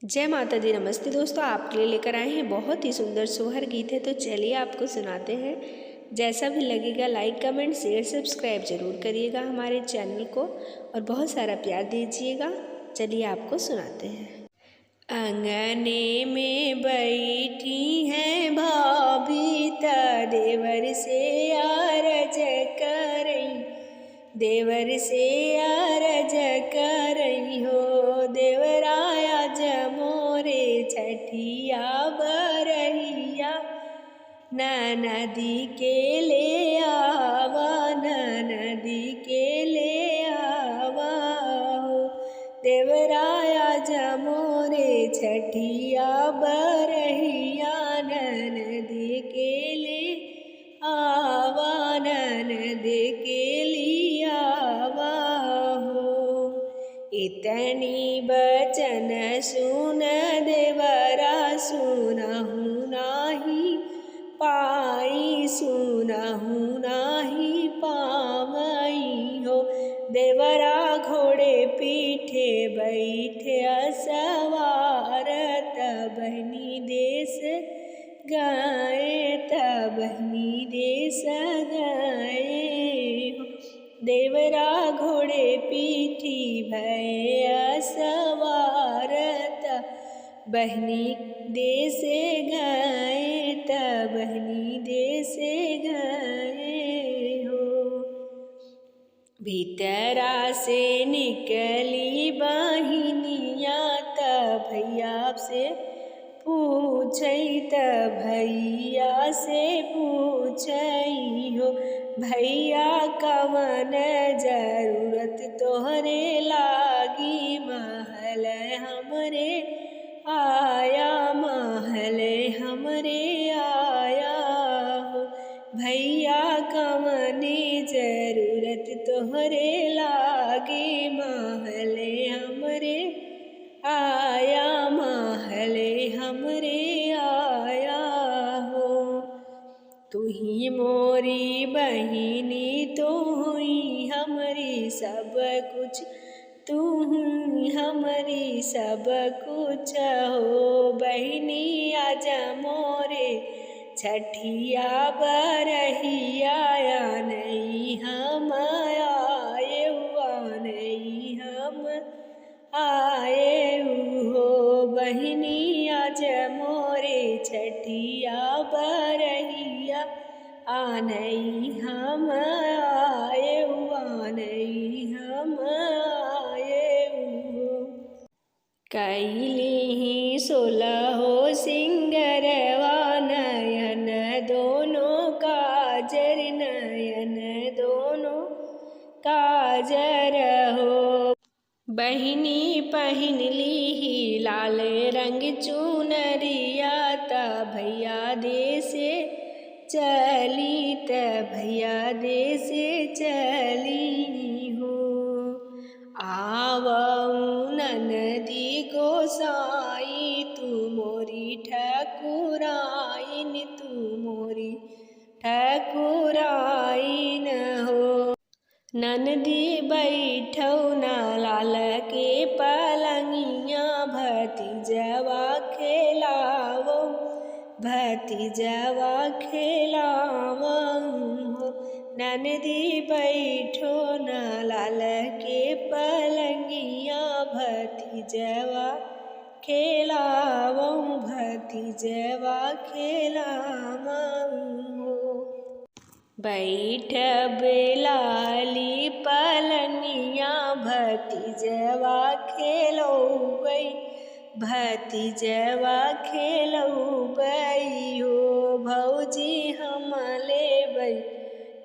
जय माता दी। नमस्ते दोस्तों, आपके लिए लेकर आए हैं बहुत ही सुंदर सोहर गीत है। तो चलिए आपको सुनाते हैं। जैसा भी लगेगा लाइक कमेंट शेयर सब्सक्राइब जरूर करिएगा हमारे चैनल को और बहुत सारा प्यार दीजिएगा। चलिए आपको सुनाते हैं। अंगने में बैठी हैं भाभी त देवर से आरज करई, देवर से आरज करई हो। देवराया जमोरे छठिया बरहिया, नदी के ले आवा, नदी के ले आवा हो। देवराया जमोरे छठिया बरहिया, नदी के ले आवा, नदी के लिए आवा हो। इतनी बचन सुन देवरा सुनहु नाही पाई, सुनहु नाही पावई हो। देवरा घोड़े पीठे बैठे असवार, तबनी देश गाए, तबनी देश गाए हो। देवरा घोड़े पीठी भय असवार, तबनी देश गाए, तबनी देश गाए हो। भीतरा से निकली बहिनिया, त भैया से पूछई, त भैया से पूछई हो। भैया कवन जरूरत तोहरे लागी, महल हमरे आया, महल हमरे आया हो। भैया कवन जरूरत तोहरे लागी, महल हमरे आया, महल हमरे आया हो। तू ही मोरी बहिनी, तू ही हमरी सब कुछ, तू ही हमरी सब कुछ हो। बहिनी आजा मोरे छठिया बरहिया, नहीं हम आए हुआ, नहीं हम आए हो। बहिनी आज मोरे छठिया बरहिया, नहीं हम आए हुआ, नहीं हम आए हो। कैली ही सोलहो सिंगरवा, नयन दोनों काजर, नयन दोनों काजर हो। बहिनी पहन ली ही लाल रंग चुनरिया, त भैया देसे चली, त भैया देसे चली हो। आवऊ ननदी गोसाई, तू मोरी ठकुराइन, तू मोरी ठकुराइन हो। ननदी बैठौ ना लाल के पलंगिया, भतीजवा खेलावो, भतीजवा खेलावो हो। ननदी बैठो ना लाल के पलंगिया, भतीजवा खेलावो, भतीजवा खेलावो हो। बैठ बेलाली पलनिया, भतीजवा खेलो गई, भतीजवा खेलो गई हो। भौजी हम लेबै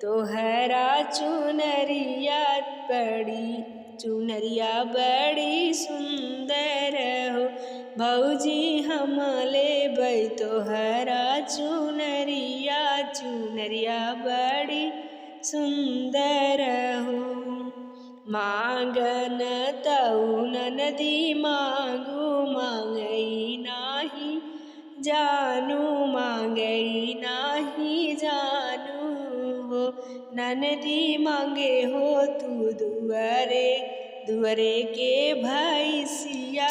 तोहरा चुनरिया बड़ी, चुनरिया बड़ी सुंदर हो। भौजी हम लेबै तोहरा चुनरिया, चुनरिया बड़ी सुंदर हो। मांगन तऊ ननदी मांगू, मांगई नाही जानू, मांगई नाही जानू हो। ननदी मांगे हो तू दुआरे, दुआरे के भैसिया,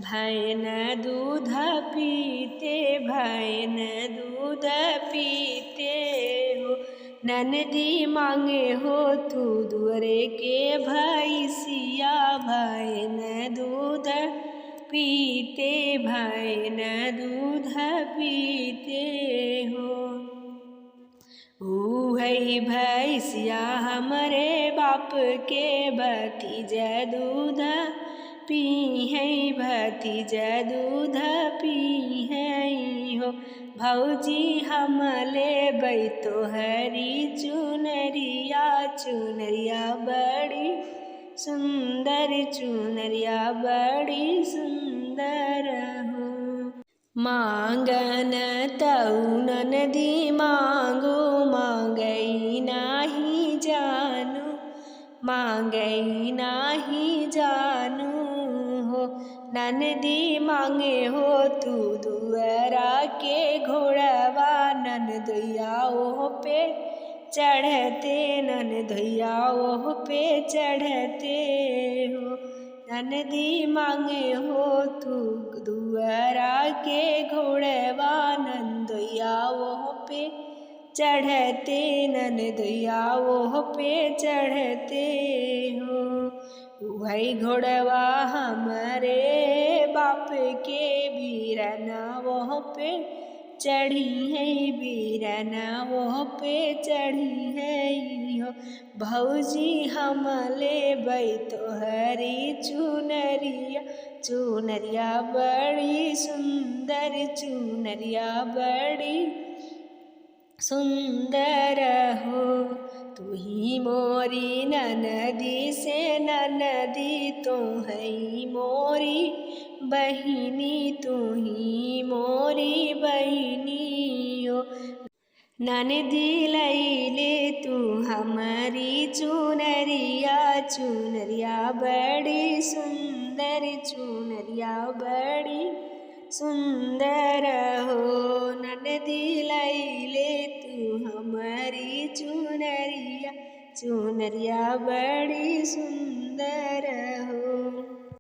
भैन दूध पीते भैन दूध पीते हो। ननदी मांगे हो तू दुअरे के भैंसिया भैन दूध पीते भैन दूध पीते हो। है भैंसिया हमरे बाप के भतीजा दूध पी है भतीजा दूध पी है हो। भौजी हम लेबै तोहरी चुनरिया चुनरिया बड़ी सुंदर चुनरिया बड़ी सुंदर हो। मांगन तऊ ननदी मांगो मांगई नाही जानू मांगई नाही जानू हो। ननदी मांगे हो तू दुअरा के घोड़वा ननदोइया ओह पे चढ़ते ननदोइया ओह पे चढ़ते हो। ननदी मांगे हो तू दुअरा के घोड़वा नंदोइया ओह पे चढ़ते ननदोइया ओह पे चढ़ते हो। वही घोड़वा हमारे बाप के बीरना ओह पे चढ़ी है बीरना ओह पे चढ़ी है हो। भौजी हम लेबै तोहरी चुनरिया चुनरिया बड़ी सुंदर चुनरिया बड़ी सुंदर हो। तू ही मोरी ननदी से ननदी तो है मोरी बहिनी तू ही मोरी बहिनी हो। ननदी लैले तू हमारी चुनरिया चुनरिया बड़ी सुंदर चुनरिया बड़ी सुंदर हो। ननदी लैले तू हमारी चुनरिया चुनरिया बड़ी सुंदर हो।